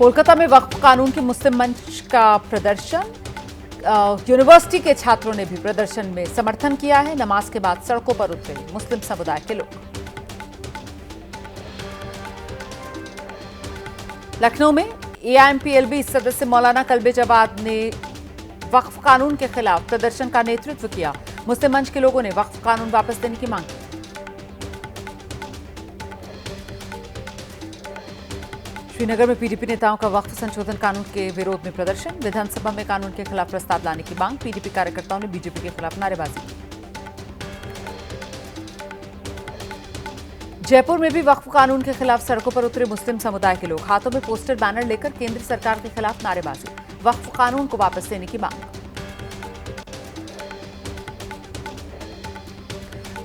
कोलकाता में वक्फ कानून के मुस्लिम मंच का प्रदर्शन। यूनिवर्सिटी के छात्रों ने भी प्रदर्शन में समर्थन किया है। नमाज के बाद सड़कों पर उतरे मुस्लिम समुदाय के लोग। लखनऊ में एआईएमपीएलबी सदस्य मौलाना कल्बे जवाद ने वक्फ कानून के खिलाफ प्रदर्शन का नेतृत्व किया। मुस्लिम मंच के लोगों ने वक्फ कानून वापस देने की मांग की। श्रीनगर में पीडीपी नेताओं का वक्फ संशोधन कानून के विरोध में प्रदर्शन। विधानसभा में कानून के खिलाफ प्रस्ताव लाने की मांग। पीडीपी कार्यकर्ताओं ने बीजेपी के खिलाफ नारेबाजी की। जयपुर में भी वक्फ कानून के खिलाफ सड़कों पर उतरे मुस्लिम समुदाय के लोग। हाथों में पोस्टर बैनर लेकर केंद्र सरकार के खिलाफ नारेबाजी। वक्फ कानून को वापस लेने की मांग।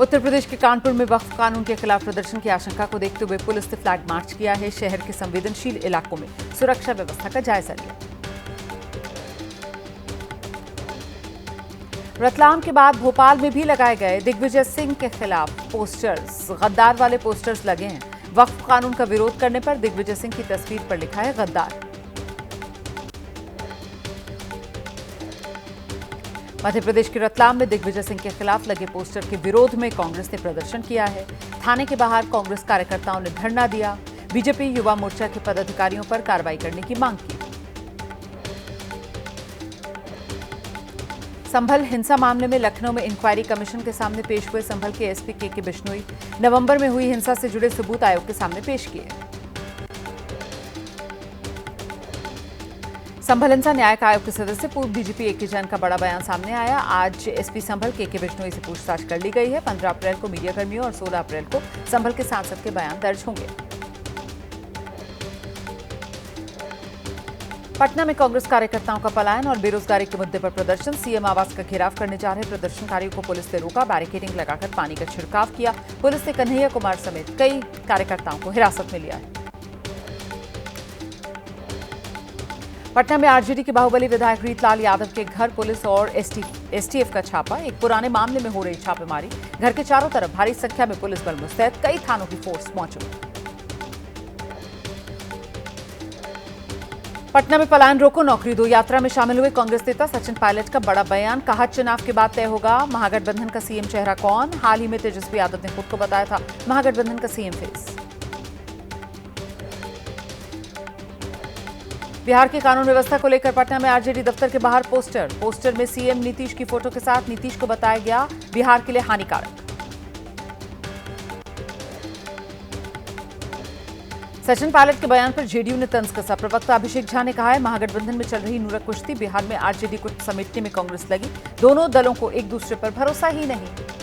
उत्तर प्रदेश के कानपुर में वक्फ कानून के खिलाफ प्रदर्शन की आशंका को देखते हुए पुलिस ने फ्लैग मार्च किया है। शहर के संवेदनशील इलाकों में सुरक्षा व्यवस्था का जायजा लिया। रतलाम के बाद भोपाल में भी लगाए गए दिग्विजय सिंह के खिलाफ पोस्टर्स। गद्दार वाले पोस्टर्स लगे हैं। वक्फ कानून का विरोध करने पर दिग्विजय सिंह की तस्वीर पर लिखा है गद्दार। मध्य प्रदेश के रतलाम में दिग्विजय सिंह के खिलाफ लगे पोस्टर के विरोध में कांग्रेस ने प्रदर्शन किया है। थाने के बाहर कांग्रेस कार्यकर्ताओं ने धरना दिया। बीजेपी युवा मोर्चा के पदाधिकारियों पर कार्रवाई करने की मांग की। संभल हिंसा मामले में लखनऊ में इंक्वायरी कमीशन के सामने पेश हुए संभल के एसपी के बिश्नोई। नवंबर में हुई हिंसा से जुड़े सबूत आयोग के सामने पेश किए। संभल हिंसा न्यायिक आयोग के सदस्य पूर्व डीजीपी ए.के. जैन का बड़ा बयान सामने आया। आज एसपी संभल के बिश्नोई से पूछताछ कर ली गई है। 15 अप्रैल को मीडियाकर्मियों और 16 अप्रैल को संभल के सांसद के बयान दर्ज होंगे। पटना में कांग्रेस कार्यकर्ताओं का पलायन और बेरोजगारी के मुद्दे पर प्रदर्शन। सीएम आवास का घेराव करने जा रहे प्रदर्शनकारियों को पुलिस ने रोका। बैरिकेडिंग लगाकर पानी का छिड़काव किया। पुलिस ने कन्हैया कुमार समेत कई कार्यकर्ताओं को हिरासत में लिया है। पटना में आरजेडी के बाहुबली विधायक रीतलाल यादव के घर पुलिस और एसटीएफ का छापा। एक पुराने मामले में हो रही छापेमारी। घर के चारों तरफ भारी संख्या में पुलिस बल मुस्तैद। कई थानों की फोर्स मौजूद। पटना में पलायन रोको नौकरी दो यात्रा में शामिल हुए कांग्रेस नेता सचिन पायलट का बड़ा बयान। कहा चुनाव के बाद तय होगा महागठबंधन का सीएम चेहरा कौन। हाल ही में तेजस्वी यादव ने खुद को बताया था महागठबंधन का सीएम फेस। बिहार की कानून व्यवस्था को लेकर पटना में आरजेडी दफ्तर के बाहर पोस्टर में सीएम नीतीश की फोटो के साथ नीतीश को बताया गया बिहार के लिए हानिकारक। सचिन पायलट के बयान पर जेडीयू ने तंज कसा। प्रवक्ता अभिषेक झा ने कहा है महागठबंधन में चल रही नूरक कुश्ती। बिहार में आरजेडी को समेटने में कांग्रेस लगी। दोनों दलों को एक दूसरे पर भरोसा ही नहीं।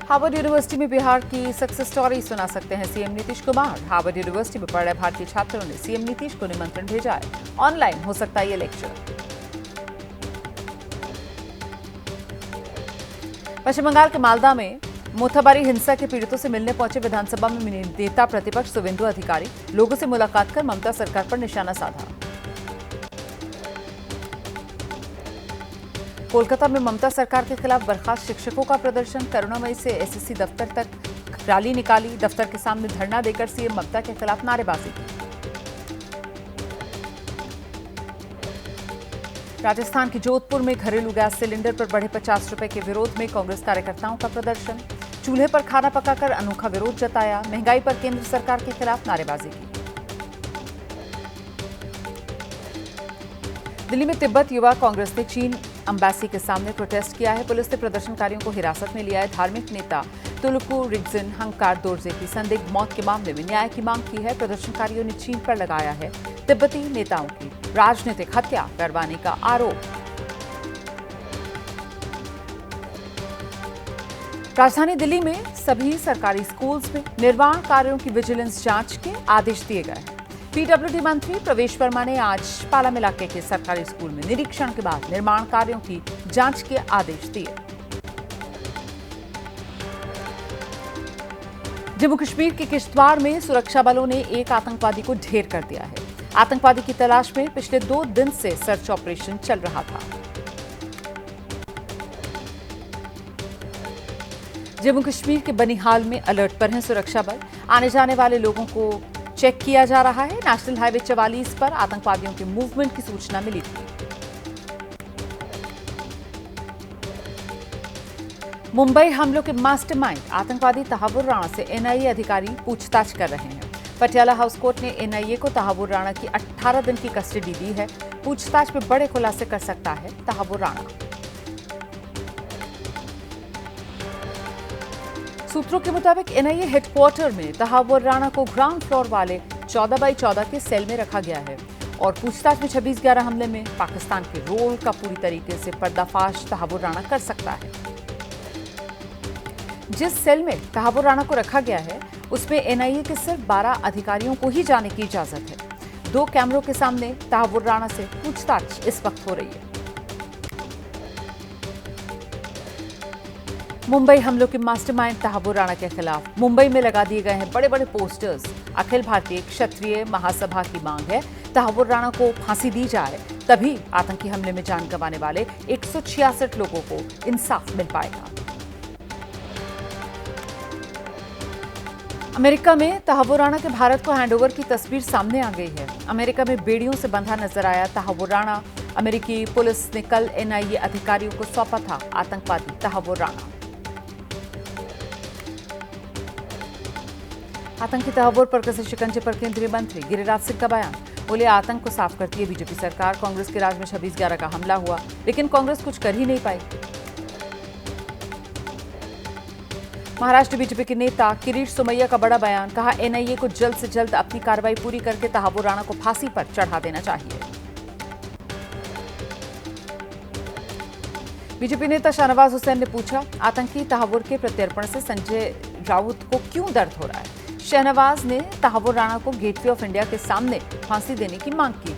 हार्वर्ड यूनिवर्सिटी में बिहार की सक्सेस स्टोरी सुना सकते हैं CM Nitish Kumar. Harvard university में पढ़ रहे भारतीय छात्रों ने सीएम नीतीश को निमंत्रण भेजा है। ऑनलाइन हो सकता है ये लेक्चर। पश्चिम बंगाल के मालदा में मोथाबारी हिंसा के पीड़ितों से मिलने पहुंचे विधानसभा में नेता प्रतिपक्ष शुवेंदु अधिकारी। लोगों से मुलाकात कर ममता सरकार पर निशाना साधा। कोलकाता में ममता सरकार के खिलाफ बर्खास्त शिक्षकों का प्रदर्शन। करुणामयी से एसएससी दफ्तर तक रैली निकाली। दफ्तर के सामने धरना देकर सीएम ममता के खिलाफ नारेबाजी की। राजस्थान के जोधपुर में घरेलू गैस सिलेंडर पर बढ़े 50 रुपए के विरोध में कांग्रेस कार्यकर्ताओं का प्रदर्शन। चूल्हे पर खाना पकाकर अनोखा विरोध जताया। महंगाई पर केंद्र सरकार के खिलाफ नारेबाजी की। दिल्ली में तिब्बत युवा कांग्रेस ने चीन एम्बेसी के सामने प्रोटेस्ट किया है। पुलिस ने प्रदर्शनकारियों को हिरासत में लिया है। धार्मिक नेता तुलकू रिगजिन हंकार दोरजे की संदिग्ध मौत के मामले में न्याय की मांग की है। प्रदर्शनकारियों ने चीन पर लगाया है तिब्बती नेताओं की राजनीतिक हत्या करवाने का आरोप। राजधानी दिल्ली में सभी सरकारी स्कूल्स में निर्माण कार्यों की विजिलेंस जांच के आदेश दिए गए हैं। पीडब्ल्यूडी मंत्री प्रवेश वर्मा ने आज पालम इलाके के सरकारी स्कूल में निरीक्षण के बाद निर्माण कार्यों की जांच के आदेश दिए। जम्मू कश्मीर के किश्तवाड़ में सुरक्षा बलों ने एक आतंकवादी को ढेर कर दिया है। आतंकवादी की तलाश में पिछले 2 दिन से सर्च ऑपरेशन चल रहा था। जम्मू कश्मीर के बनिहाल में अलर्ट पर हैं सुरक्षा बल। आने जाने वाले लोगों को चेक किया जा रहा है। नेशनल हाईवे 44 पर आतंकवादियों के मूवमेंट की सूचना मिली थी। मुंबई हमलों के मास्टरमाइंड आतंकवादी तहावुर राणा से एनआईए अधिकारी पूछताछ कर रहे हैं। पटियाला हाउस कोर्ट ने एनआईए को तहावुर राणा की 18 दिन की कस्टडी दी है। पूछताछ में बड़े खुलासे कर सकता है तहावुर राणा। सूत्रों के मुताबिक एनआईए हेडक्वार्टर में तहावुर राणा को ग्राउंड फ्लोर वाले 14x14 के सेल में रखा गया है और पूछताछ में 26/11 हमले में पाकिस्तान के रोल का पूरी तरीके से पर्दाफाश तहावुर राणा कर सकता है। जिस सेल में तहावुर राणा को रखा गया है उसमें एनआईए के सिर्फ 12 अधिकारियों को ही जाने की इजाजत है। 2 कैमरों के सामने तहावुर राणा से पूछताछ इस वक्त हो रही है। मुंबई हमलों के मास्टरमाइंड तहावुर राणा के खिलाफ मुंबई में लगा दिए गए हैं बड़े बड़े पोस्टर्स। अखिल भारतीय क्षत्रिय महासभा की मांग है तहावुर राणा को फांसी दी जाए, तभी आतंकी हमले में जान गंवाने वाले 166 लोगों को इंसाफ मिल पाएगा। अमेरिका में तहावुर राणा के भारत को हैंडओवर की तस्वीर सामने आ गई है। अमेरिका में बेड़ियों से बंधा नजर आया तहावुर राणा। अमेरिकी पुलिस ने कल एनआईए अधिकारियों को सौंपा था आतंकवादी तहावुर राणा। आतंकी तहव्वुर पर कसे शिकंजे पर केंद्रीय मंत्री गिरिराज सिंह का बयान। बोले आतंक को साफ करती है बीजेपी सरकार। कांग्रेस के राज में 26/11 का हमला हुआ लेकिन कांग्रेस कुछ कर ही नहीं पाई। महाराष्ट्र बीजेपी के नेता किरीट सोमैया का बड़ा बयान। कहा एनआईए को जल्द से जल्द अपनी कार्रवाई पूरी करके तहावुर राणा को फांसी पर चढ़ा देना चाहिए। बीजेपी नेता शाहनवाज हुसैन ने पूछा आतंकी तहावुर के प्रत्यर्पण से संजय राउत को क्यों दर्द हो रहा है। शाहनवाज ने तहावुर राणा को गेटवे ऑफ इंडिया के सामने फांसी देने की मांग की।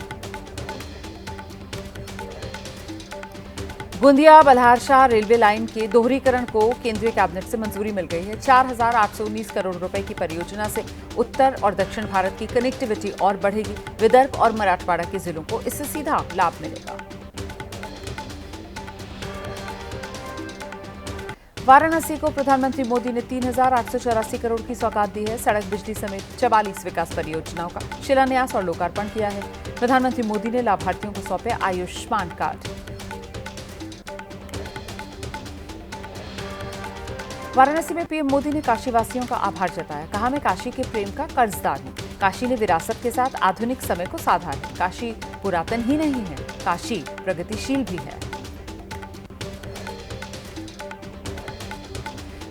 गोंदिया बल्हारशाह रेलवे लाइन के दोहरीकरण को केंद्रीय कैबिनेट से मंजूरी मिल गई है। 4,819 करोड़ रुपए की परियोजना से उत्तर और दक्षिण भारत की कनेक्टिविटी और बढ़ेगी। विदर्भ और मराठवाड़ा के जिलों को इससे सीधा लाभ मिलेगा। वाराणसी को प्रधानमंत्री मोदी ने 3,884 करोड़ की सौगात दी है। सड़क, बिजली समेत 44 विकास परियोजनाओं का शिलान्यास और लोकार्पण किया है। प्रधानमंत्री मोदी ने लाभार्थियों को सौंपे आयुष्मान कार्ड। वाराणसी में पीएम मोदी ने काशीवासियों का आभार जताया। कहा मैं काशी के प्रेम का कर्जदार हूं। काशी ने विरासत के साथ आधुनिक समय को साधा है। काशी पुरातन ही नहीं है, काशी प्रगतिशील भी है।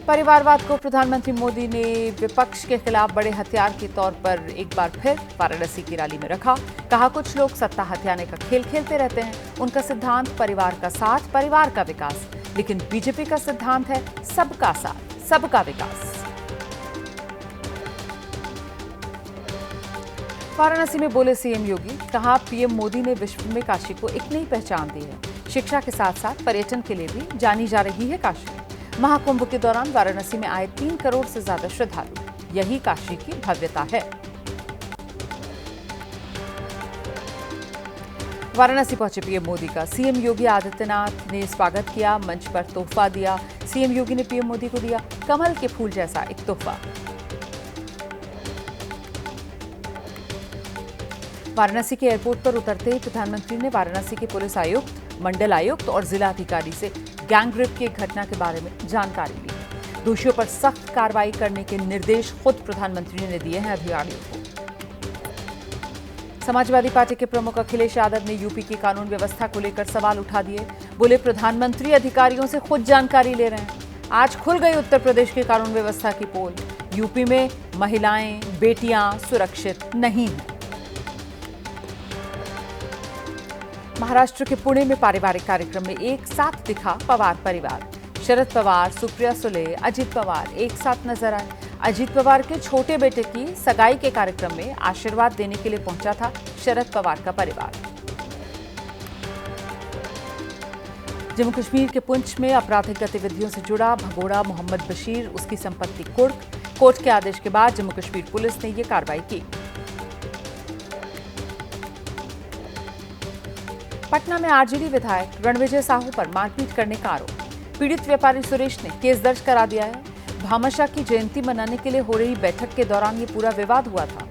परिवारवाद को प्रधानमंत्री मोदी ने विपक्ष के खिलाफ बड़े हथियार के तौर पर एक बार फिर वाराणसी की रैली में रखा। कहा कुछ लोग सत्ता हथियाने का खेल खेलते रहते हैं। उनका सिद्धांत परिवार का साथ, परिवार का विकास, लेकिन बीजेपी का सिद्धांत है सबका साथ, सबका विकास। वाराणसी में बोले सीएम योगी। कहा पीएम मोदी ने विश्व में काशी को एक नई पहचान दी है। शिक्षा के साथ साथ पर्यटन के लिए भी जानी जा रही है काशी। महाकुंभ के दौरान वाराणसी में आए 3 करोड़ से ज्यादा श्रद्धालु। यही काशी की भव्यता है। वाराणसी पहुंचे पीएम मोदी का सीएम योगी आदित्यनाथ ने स्वागत किया। मंच पर तोहफा दिया। सीएम योगी ने पीएम मोदी को दिया कमल के फूल जैसा एक तोहफा। वाराणसी के एयरपोर्ट पर उतरते ही प्रधानमंत्री ने वाराणसी के पुलिस आयुक्त, मंडल आयुक्त और जिला अधिकारी से गैंगरेप की घटना के बारे में जानकारी ली। दोषियों पर सख्त कार्रवाई करने के निर्देश खुद प्रधानमंत्री ने दिए हैं अधिकारियों को। समाजवादी पार्टी के प्रमुख अखिलेश यादव ने यूपी की कानून व्यवस्था को लेकर सवाल उठा दिए। बोले प्रधानमंत्री अधिकारियों से खुद जानकारी ले रहे हैं। आज खुल गई उत्तर प्रदेश की कानून व्यवस्था की पोल। यूपी में महिलाएं, बेटियां सुरक्षित नहीं हैं। महाराष्ट्र के पुणे में पारिवारिक कार्यक्रम में एक साथ दिखा पवार परिवार। शरद पवार, सुप्रिया सुले, अजित पवार एक साथ नजर आए। अजित पवार के छोटे बेटे की सगाई के कार्यक्रम में आशीर्वाद देने के लिए पहुंचा था शरद पवार का परिवार। जम्मू कश्मीर के पुंछ में आपराधिक गतिविधियों से जुड़ा भगोड़ा मोहम्मद बशीर, उसकी संपत्ति कुर्क। कोर्ट के आदेश के बाद जम्मू कश्मीर पुलिस ने यह कार्रवाई की। पटना में आरजेडी विधायक रणविजय साहू पर मारपीट करने का आरोप। पीड़ित व्यापारी सुरेश ने केस दर्ज करा दिया है। भामाशाह की जयंती मनाने के लिए हो रही बैठक के दौरान ये पूरा विवाद हुआ था।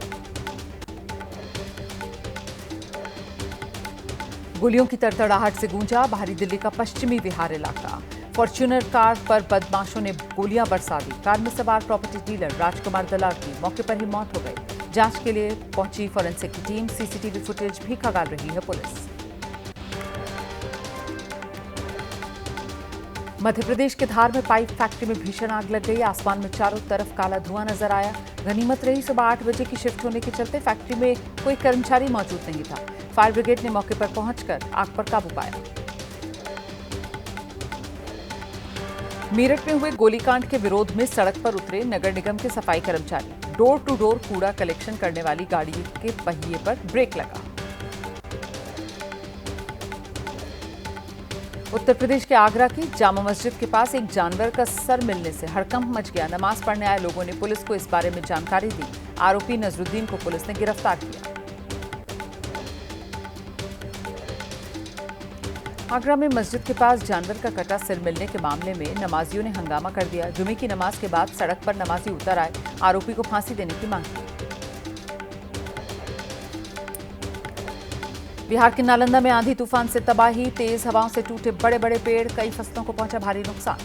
गोलियों की तड़तड़ाहट से गूंजा बाहरी दिल्ली का पश्चिमी विहार इलाका। फॉर्च्यूनर कार पर बदमाशों ने गोलियां बरसा दी। कार में सवार प्रॉपर्टी डीलर राजकुमार दलाल की मौके पर ही मौत हो गई। जांच के लिए पहुंची फॉरेंसिक की टीम। सीसीटीवी फुटेज भी खंगाल रही है पुलिस। मध्य प्रदेश के धार में पाइप फैक्ट्री में भीषण आग लग गई। आसमान में चारों तरफ काला धुआं नजर आया। गनीमत रही सुबह 8 बजे की शिफ्ट होने के चलते फैक्ट्री में कोई कर्मचारी मौजूद नहीं था। फायर ब्रिगेड ने मौके पर पहुंचकर आग पर काबू पाया। मेरठ में हुए गोलीकांड के विरोध में सड़क पर उतरे नगर निगम के सफाई कर्मचारी। डोर टू डोर कूड़ा कलेक्शन करने वाली गाड़ी के पहिए पर ब्रेक लगा। उत्तर प्रदेश के आगरा की जामा मस्जिद के पास एक जानवर का सर मिलने से हड़कंप मच गया। नमाज पढ़ने आए लोगों ने पुलिस को इस बारे में जानकारी दी। आरोपी नजरुद्दीन को पुलिस ने गिरफ्तार किया। आगरा में मस्जिद के पास जानवर का कटा सिर मिलने के मामले में नमाजियों ने हंगामा कर दिया। जुमे की नमाज के बाद सड़क पर नमाजी उतर आए। आरोपी को फांसी देने की मांग की। बिहार के नालंदा में आंधी तूफान से तबाही। तेज हवाओं से टूटे बड़े बड़े पेड़। कई फसलों को पहुंचा भारी नुकसान।